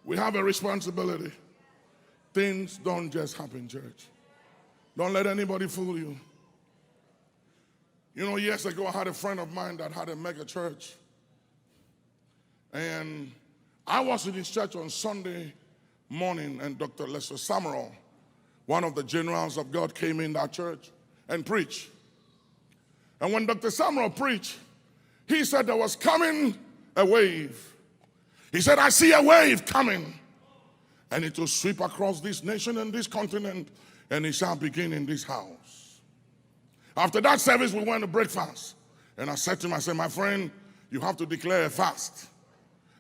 We have a responsibility. Things don't just happen, church. Don't let anybody fool you. You know, years ago, I had a friend of mine that had a mega church. And I was in his church on Sunday morning, and Dr. Lester Samuel, one of the generals of God, came in that church and preached. And when Dr. Samuel preached, he said there was coming a wave. He said, I see a wave coming. And it will sweep across this nation and this continent, and it shall begin in this house. After that service, we went to breakfast. And I said to him, I said, my friend, you have to declare a fast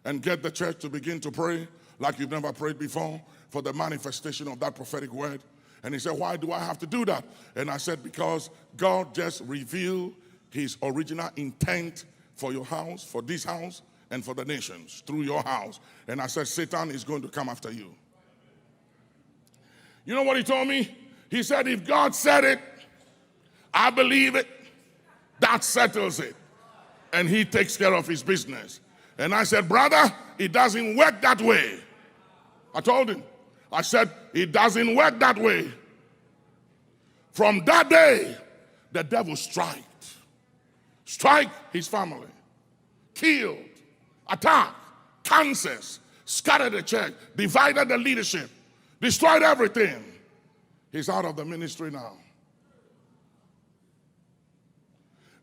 and get the church to begin to pray like you've never prayed before for the manifestation of that prophetic word. And he said, why do I have to do that? And I said, because God just revealed his original intent for your house, for this house, and for the nations through your house. And I said, Satan is going to come after you. You know what he told me? He said, if God said it, I believe it, that settles it. And he takes care of his business. And I said, brother, it doesn't work that way. I told him. I said, it doesn't work that way. From that day, the devil strike his family, killed, attacked, cancers, scattered the church, divided the leadership, destroyed everything. He's out of the ministry now.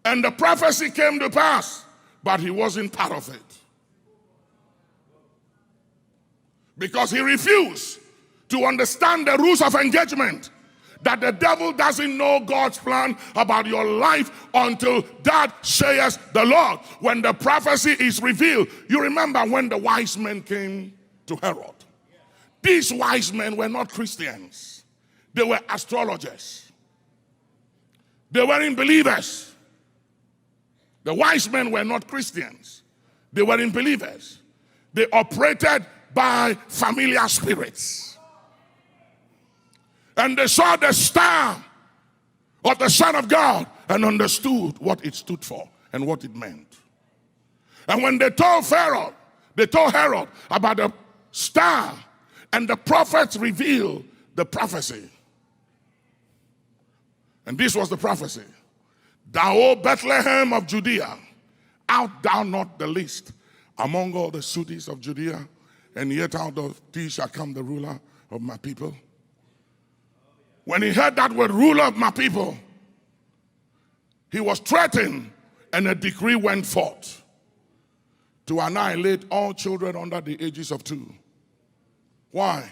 And the prophecy came to pass, but he wasn't part of it. Because he refused to understand the rules of engagement, that the devil doesn't know God's plan about your life until that says the Lord. When the prophecy is revealed, you remember when the wise men came to Herod. These wise men were not Christians. They were astrologers. They weren't believers. The wise men were not Christians. They weren't believers. They operated by familiar spirits. And they saw the star of the Son of God and understood what it stood for and what it meant. And when they told Herod about the star, and the prophets revealed the prophecy. And this was the prophecy. Thou, O Bethlehem of Judea, art thou not the least among all the cities of Judea? And yet out of thee shall come the ruler of my people. When he heard that word, ruler of my people, he was threatened, and a decree went forth to annihilate all children under the ages of 2. Why?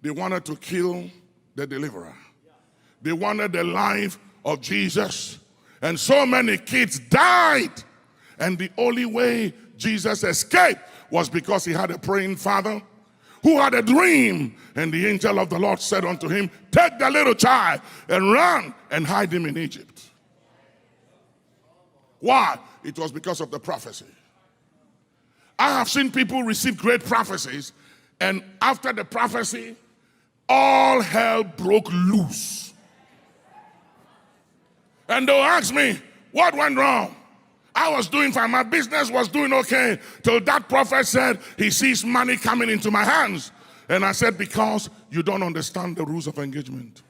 They wanted to kill the deliverer. They wanted the life of Jesus. And so many kids died. And the only way Jesus escaped was because he had a praying father who had a dream. And the angel of the Lord said unto him, take the little child and run and hide him in Egypt. Why? It was because of the prophecy. I have seen people receive great prophecies, and after the prophecy, all hell broke loose. And they'll ask me, what went wrong? I was doing fine. My business was doing okay till that prophet said he sees money coming into my hands. And I said, because you don't understand the rules of engagement.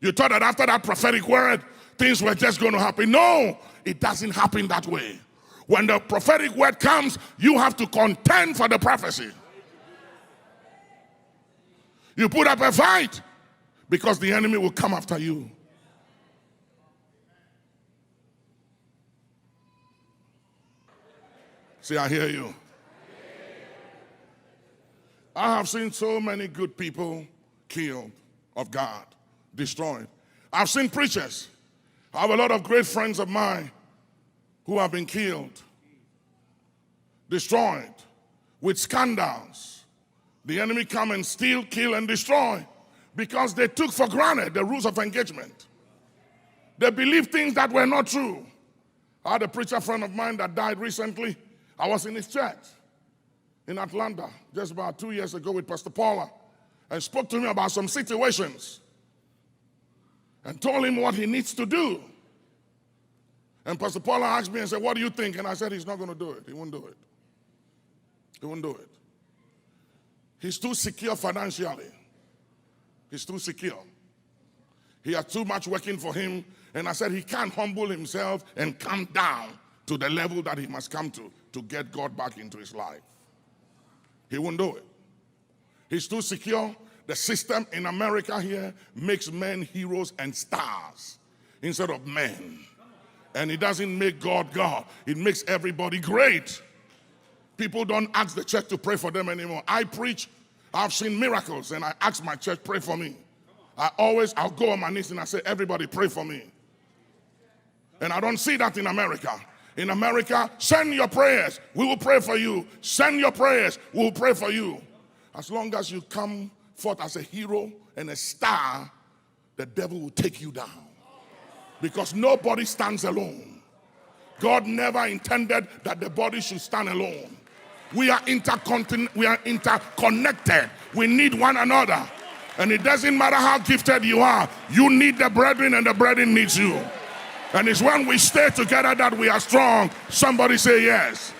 You thought that after that prophetic word, things were just going to happen. No, it doesn't happen that way. When the prophetic word comes, you have to contend for the prophecy. You put up a fight because the enemy will come after you. See, I hear you. I have seen so many good people killed of God, destroyed. I've seen preachers. I have a lot of great friends of mine who have been killed, destroyed, with scandals. The enemy come and steal, kill, and destroy because they took for granted the rules of engagement. They believed things that were not true. I had a preacher friend of mine that died recently. I was in his church in Atlanta just about 2 years ago with Pastor Paula and spoke to him about some situations and told him what he needs to do. And Pastor Paula asked me and said, what do you think? And I said, he's not going to do it. He won't do it. He won't do it. He's too secure financially. He's too secure. He has too much working for him. And I said he can't humble himself and come down to the level that he must come to get God back into his life. He won't do it. He's too secure. The system in America here makes men heroes and stars instead of men. And it doesn't make God God. It makes everybody great. People don't ask the church to pray for them anymore. I preach, I've seen miracles, and I ask my church, pray for me. I'll go on my knees and I say, everybody pray for me. And I don't see that in America. In America, send your prayers, we will pray for you. Send your prayers, we will pray for you. As long as you come forth as a hero and a star, the devil will take you down. Because nobody stands alone. God never intended that the body should stand alone. We are interconnected. We need one another. And it doesn't matter how gifted you are. You need the brethren and the brethren needs you. And it's when we stay together that we are strong. Somebody say yes.